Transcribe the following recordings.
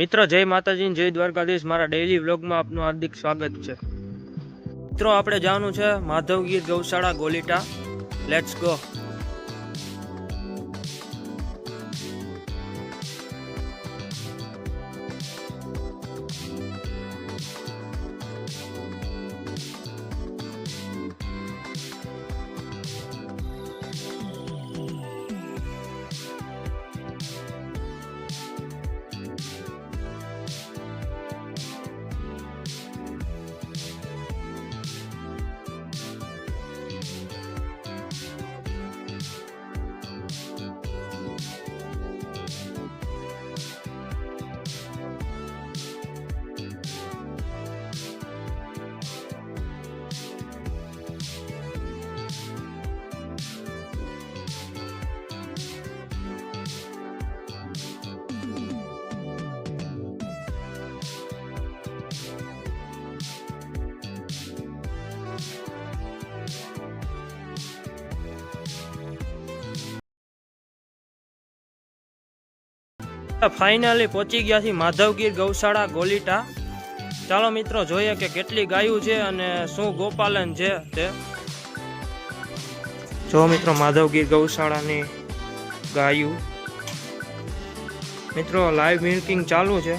मित्र जय माताजी जय द्वारकाधीश मारा डेली व्लॉग में आपનું हार्दिक स्वागत છે। મિત્રો આપણે જવાનું છે માધવગીર ગૌશાળા ગોલીટા। Let's go. फाइनली पहुंची गया थी माधवगीर गौशाळा गोलीटा। चालो मित्रों જોઈએ કે કેટલી ગાયું છે અને શું ગોપાલન છે તે। જો મિત્રો માધવગીર ગૌશાળાની ગાયું મિત્રો લાઈવ મિલ્કિંગ ચાલુ છે।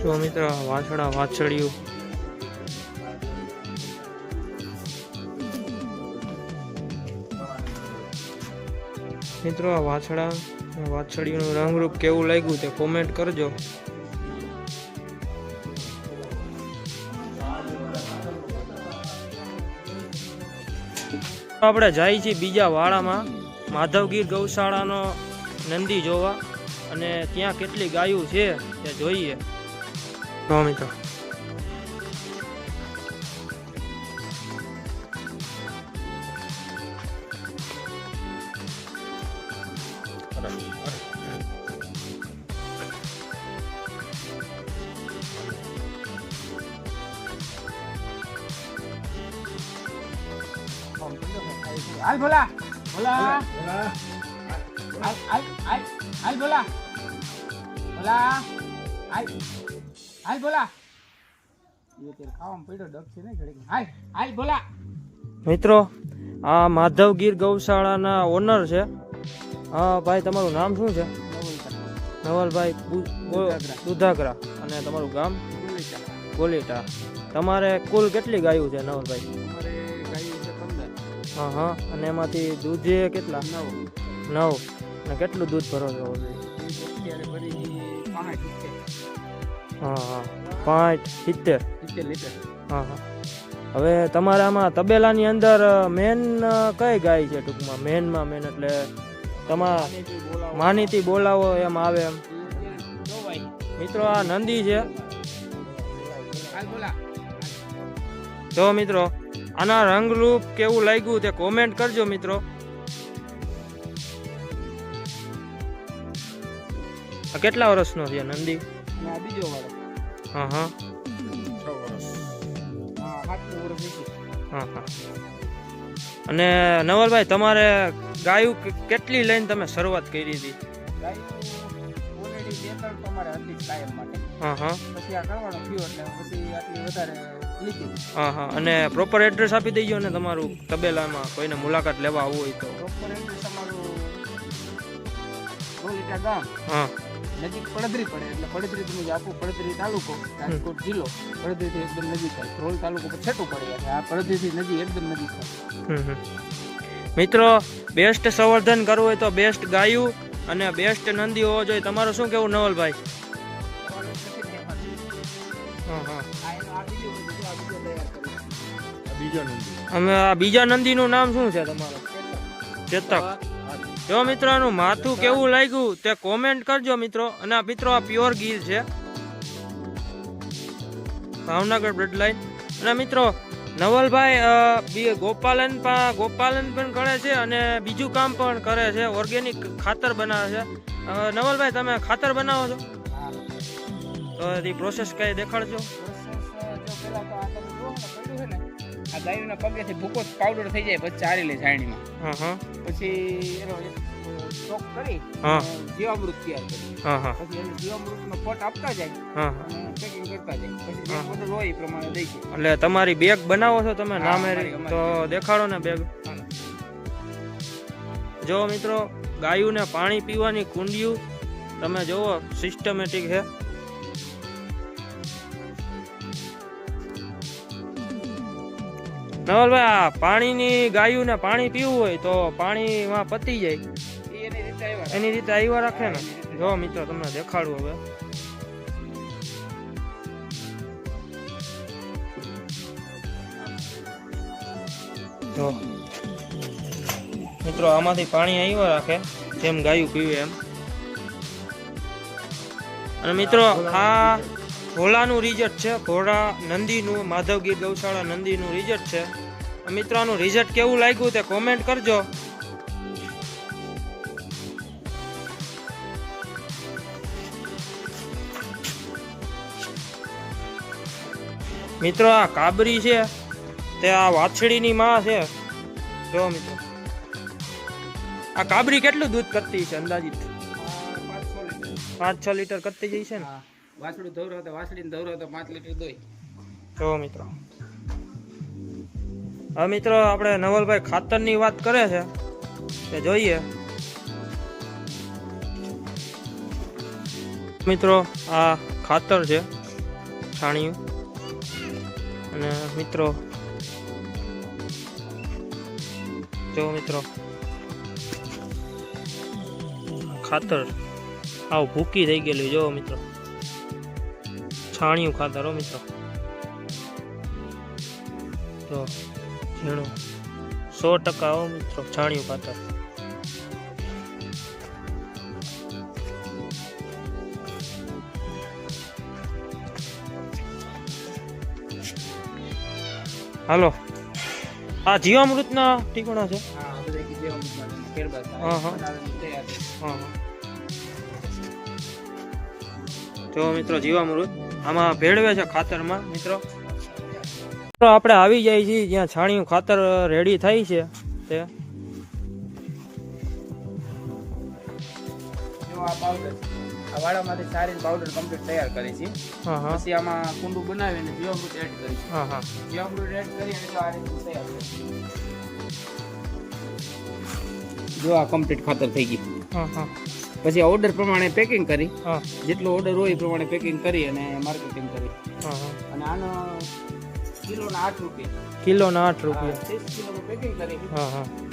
જો મિત્ર વાછડા વાછડિયું મિત્રો આ વાછડા વાછડિયુંનું રંગરૂપ કેવું લાગ્યું તે કોમેન્ટ કરજો। આપણે જાય છીએ બીજા વાડામાં માધવગીર ગૌશાળાનો નંદી જોવા અને ત્યાં કેટલી ગાયું છે તે જોઈએ। તો મિત્રો हाल बोला बोला हाल बोला बोला हाल बोला ये तेरे खावा पड़ो डक से नहीं घड़ी हाल हाल बोला। મિત્રો આ માધવગીર ગૌશાળાના ઓનર છે। હા ભાઈ તમારું નામ શું છે? નવલભાઈ દુધાગરા અને તમારું ગામ ગોલીટા। તમારે કુલ કેટલી ગાયું છે નવલભાઈ? અમારે ગાયું છે 15। હા હા અને એમાંથી દૂધ કેટલા? 9 અને કેટલું દૂધ ભરો છો? અત્યારે ભરી 5 હા હા 5 70 લીટર। હા હા હવે તમારા આમાં તબેલાની અંદર મેન કઈ ગાય છે? ટૂંકમાં મેન એટલે તમારા માનીતી બોલાવો એમ આવે એમ। મિત્રો આ નંદી છે। તો મિત્રો આના રંગરૂપ કેવું લાગ્યું તે કોમેન્ટ કરજો મિત્રો। આ કેટલા વર્ષનો છે નંદી? બીજો વર્ષ। હા હા 6 વર્ષ। હા 7 વર્ષ। હા હા અને નવલભાઈ તમારે ગાયું કેટલી લઈને તમે શરૂઆત કરી હતી? ગાયું ઓલરેડી ત્રણ તમારે હતી જ કાયમ માટે. હા હા પછી આ કરવાનો થયો એટલે પછી આટલી વધારે લીધી. હા હા. અને પ્રોપર એડ્રેસ આપી દેજો ને તમારું તબેલામાં કોઈને મુલાકાત લેવા આવવું હોય તો. પ્રોપર એડ્રેસ અમારું ગોલીટા ગામ, હા નજીક પડદરી પડે એટલે પડદરી તમે જે આપો, પડદરી તાલુકો રાજકોટ જિલ્લો, પડદરીથી એકદમ નજીક થાય. ધ્રોલ તાલુકો પર છેટું પડે એટલે આ પડદરીથી નજીક એકદમ નજીક થાય. મિત્રો બેસ્ટ સંવર્ધન કરવું હોય તો બેસ્ટ ગાયું અને બેસ્ટ નંદી હોવો જોઈએ. તમારું શું કેવું નવલભાઈ? હા હા. અમે આ બીજા નંદીનું નામ શું છે તમારું? ચેતક. જો મિત્રો આનું માથું કેવું લાગ્યું તે કોમેન્ટ કરજો મિત્રો. અને આ મિત્રો આ પ્યોર ગીર છે, ભાવનગર બ્લડ લાઈન. અને મિત્રો નવલભાઈ ગોપાલન પણ કરે છે અને બીજું કામ પણ કરે છે, ઓર્ગેનિક ખાતર બનાવે છે. નવલભાઈ તમે ખાતર બનાવો છો તો એની પ્રોસેસ કઈ દેખાડજો. આ ગાયોના પગેથી ભૂકો પાવડર થઈ જાય પછી ચારી લે છાણીમાં. હા હા. પછી એનો સ્ટોક કરી જીવામૃત તૈયાર કરી. હા હા. પછી એને જીવામૃતનો પોટ આપતા જાય હા અને પેકિંગ કરતા જાય. પછી જે ઓર્ડર હોય એ પ્રમાણે દઈ છે. એટલે તમારી બેગ બનાવો છો તમે નામે તો દેખાડો ને બેગ. જો મિત્રો ગાયુંને પાણી પીવાની કુંડિયું તમે જોવો સિસ્ટમેટિક છે. નવલભાઈ આ પાણીની ગાયુંને પાણી પીવું હોય તો પાણીમાં પતી જાય એની રીતે આવ્યા રાખે ને. જો મિત્રો તમને દેખાડું હવે. જો મિત્રો આમાંથી પાણી આવ્યા રાખે જેમ ગાયું પીવે એમ. અને મિત્રો આ ભોલાનું રિઝલ્ટ છે, ભોળા નંદીનું, માધવગીર ગૌશાળા નંદીનું રિઝલ્ટ છે. મિત્રો આનું રિઝલ્ટ કેવું લાગ્યું તે કોમેન્ટ કરજો. મિત્રો આ કાબરી છે તે આ વાછડીની માં છે. જો મિત્રો આ કાબરી કેટલું દૂધ કરતી છે અંદાજિત? 5-6 લીટર કરતી જાય છે ને. વાસડું ધોરો તો વાસડીને ધોરો તો 5 લીટર દોય. જો મિત્રો હવે મિત્રો આપણે નવલભાઈ ખાતરની વાત કરે છે તે જોઈએ. મિત્રો આ ખાતર છે છાણિયું. અને મિત્રો જો મિત્રો ખાતર આવ ભૂકી થઈ ગયેલું. જો મિત્રો છાણિયું ખાતર હો મિત્રો. જો ઝીણું 100% હો મિત્રો છાણિયું ખાતર. હાલો આ જીવામૃતના ઠીકણા છે. જો મિત્રો જીવામૃત આમાં ભેળવે છે ખાતરમાં. મિત્રો આપણે આવી જાય છીએ જ્યાં છાણિયું ખાતર રેડી થાય છે તે. જો આ પાવડર આ વાડામાંથી સારીને પાવડર કમ્પ્લીટ તૈયાર કરી છે. પછી આમાં કુંડું બનાવીને જીવામૃત એડ કરી છે. જીવામૃત એડ કરી એટલે આ રીતે તૈયાર છે. જો આ કમ્પ્લીટ ખાતર થઈ ગયું. પછી ઓર્ડર પ્રમાણે પેકિંગ કરી, જેટલો ઓર્ડર હોય એ પ્રમાણે પેકિંગ કરી અને માર્કેટિંગ કરી. અને આનો કિલોના 8 રૂપિયા. કિલોના 8 રૂપિયા 30 કિલોનું પેકિંગ કરી.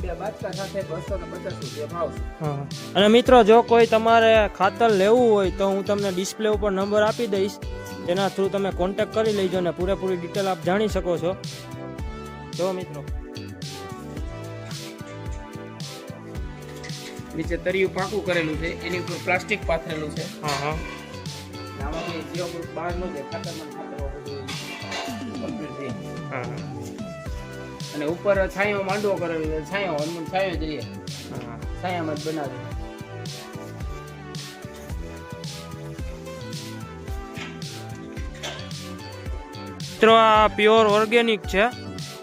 બે બાચકા સાથે 250 રૂપિયા ભાવ છે. અને મિત્રો જો કોઈ તમારે ખાતર લેવું હોય તો હું તમને ડિસ્પ્લે ઉપર નંબર આપી દઈશ, તેના થ્રુ તમે કોન્ટેક્ટ કરી લેજો અને પૂરેપૂરી ડિટેલ આપ જાણી શકો છો. જો મિત્રો નીચે તરિયું પાકું કરેલું છે, એની ઉપર પ્લાસ્ટિક પાથરેલું છે. આમાંથી જીવામૃત બહાર ન જાય, ખાતરમાં ખાતર કમ્પ્લીટ થઈ. અને ઉપર છાંયો માંડવો કરેલો છે, છાંયો હનુમાન છાંયો જઈએ, છાંયામાં જ બનાવે. મિત્રો આ પ્યોર ઓર્ગેનિક છે.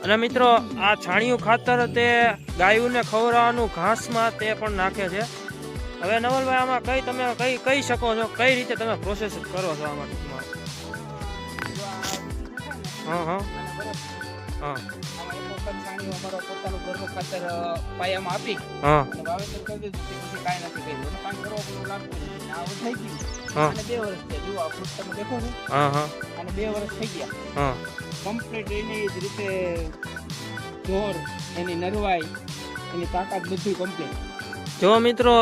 અને મિત્રો આ છાણિયું ખાતર તે ગાયોને ખવડાવવાનું ઘાસમાં તે પણ નાખે છે. હવે નવલભાઈ આમાં તમે કહી શકો છો કઈ રીતે તમે પ્રોસેસ કરો છો આમાં ટૂંકમાં? હા હા હા અમારો પોતાનું ઘરનું ખાતર પાયામાં આપી હા વાવેતર કરી દીધું. પછી કાંઈ નથી કર્યું અને કાંઈ કરવા પણ લાગતું નથી. આ થઈ ગયું હા અને 2 વર્ષ થયા. જુઓ આ ફ્રૂટ તમે દેખો છો હા હા અને 2 વર્ષ થઈ ગયા. હા કમ્પ્લીટ એની જ રીતે જોર, એની નરવાઈ, એની તાકાત બધું કમ્પ્લીટ. જો મિત્રો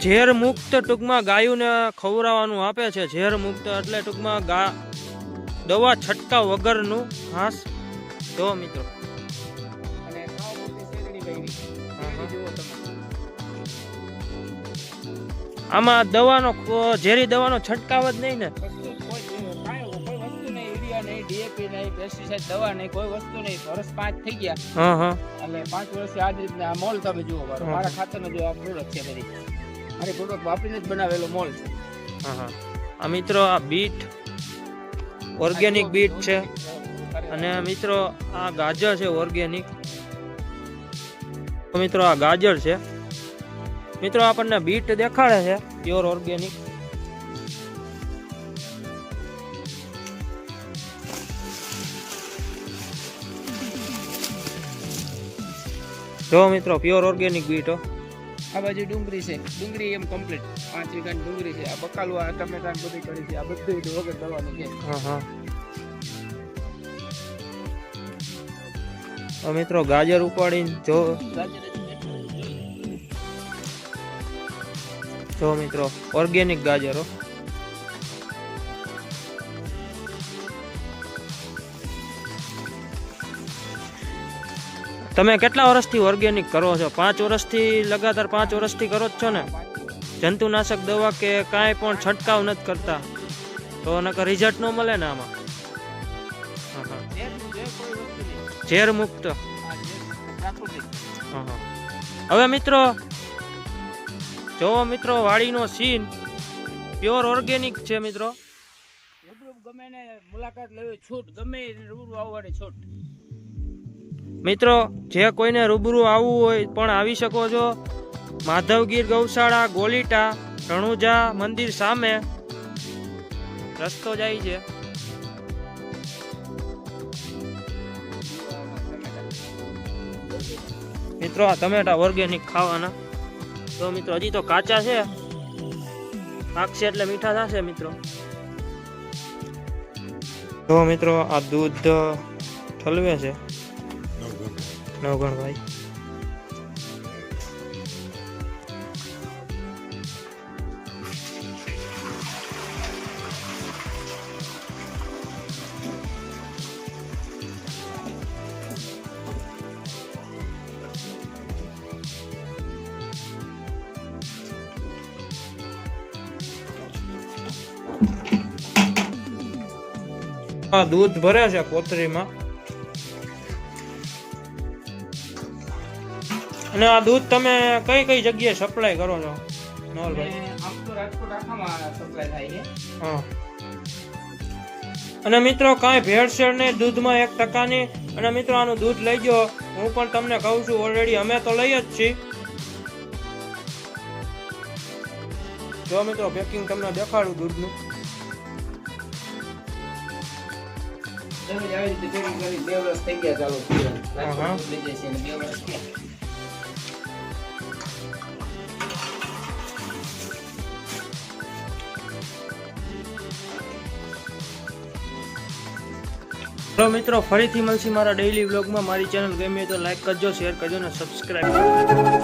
ઝેર મુક્ત ટૂંકમાં ગાયોને ખવડાવવાનું આપે છે. ઝેર મુક્ત એટલે ટૂંકમાં દવા છંટકાવ વગરનું ઘાસ. જો મિત્રો અને સાવ મોટી શેરડી વાવી. જુઓ તમે આમાં દવાનો ઝેરી દવાનો છંટકાવ જ નહીં ને? કોઈ વસ્તુ નહીં, યુરિયા નહીં, ડીએપી નહીં, પેસ્ટિસાઇડ દવા નહીં, કોઈ વસ્તુ નહીં. વર્ષ 5 થઈ ગયા. હા હા એટલે 5 વર્ષથી આ જ રીતના આ મોલ તમે જુઓ. મારા ખાતરનો જો આ પ્રોડક્ટ છે બધી મારી પ્રોડક્ટ વાપરીને જ બનાવેલો મોલ છે. હા હા આ મિત્રો આ બીટ ઓર્ગેનિક બીટ છે. અને મિત્રો આ ગાજર છે ઓર્ગેનિક. તો મિત્રો આ ગાજર છે. મિત્રો આપણને બીટ દેખાડે છે પ્યોર ઓર્ગેનિક. જો મિત્રો પ્યોર ઓર્ગેનિક બીટ. આ બાજુ ડુંગળી છે. ડુંગળી એમ કમ્પ્લીટ 5 વીઘાની ડુંગળી છે. આ બકાલું, આ ટમેટા બધું કરી છે. આ બધું વગર દવાનું છે. હા હા તો મિત્રો ગાજર ઉપાડીને જો મિત્રો ઓર્ગેનિક ગાજરો. તમે કેટલા વર્ષથી ઓર્ગેનિક કરો છો? 5 વર્ષથી લગાતાર 5 વર્ષથી કરો જ છો ને? જંતુનાશક દવા કે કાંઈ પણ છંટકાવ નથી કરતા તો નકર રિઝલ્ટ ન મળે ને આમાં? ઝેર મુક્ત. હવે મિત્રો જોવો મિત્રો વાડીનો સીન પ્યોર ઓર્ગેનિક છે મિત્રો. ગમે ને મુલાકાત લેવી છૂટ, ગમે રૂબરૂ આવવાની છૂટ. મિત્રો જે કોઈને રૂબરૂ આવવું હોય પણ આવી શકો છો. માધવગીર ગૌશાળા, ગોલીટા, રણુજા મંદિર સામે રસ્તો જાય છે. મિત્રો આ ટમેટા ઓર્ગેનિક ખાવાના. તો મિત્રો હજી તો કાચા છે, પાકશે એટલે મીઠા થશે મિત્રો. તો મિત્રો આ દૂધ ઠલવે છે નવગણભાઈ. દૂધ ભરે છે કોથળીમાં. અને આ દૂધ તમે કઈ કઈ જગ્યાએ સપ્લાય કરો છો નવલભાઈ? આમ તો રાજકોટ આખામાં સપ્લાય થાય છે. હા. અને મિત્રો કાંઈ ભેળસેળ નહીં દૂધમાં 1% ની. અને મિત્રો આનું દૂધ લઈ ગયો. હું પણ તમને કહું છું ઓલરેડી અમે તો લઈ જ છીએ. જો મિત્રો પેકિંગ તમને દેખાડું દૂધનું. આવી રીતે પેકિંગ કરી 2 વર્ષ થઈ ગયા ચાલુ રાજકોટ લઈ જાય છે અને 2 વર્ષ થયા. તો મિત્રો ફરીથી મળશે મારા ડેઈલી વ્લોગમાં. મારી ચેનલ ગમે તો લાઈક કરજો, શેર કરજો અને સબસ્ક્રાઈબ કરજો.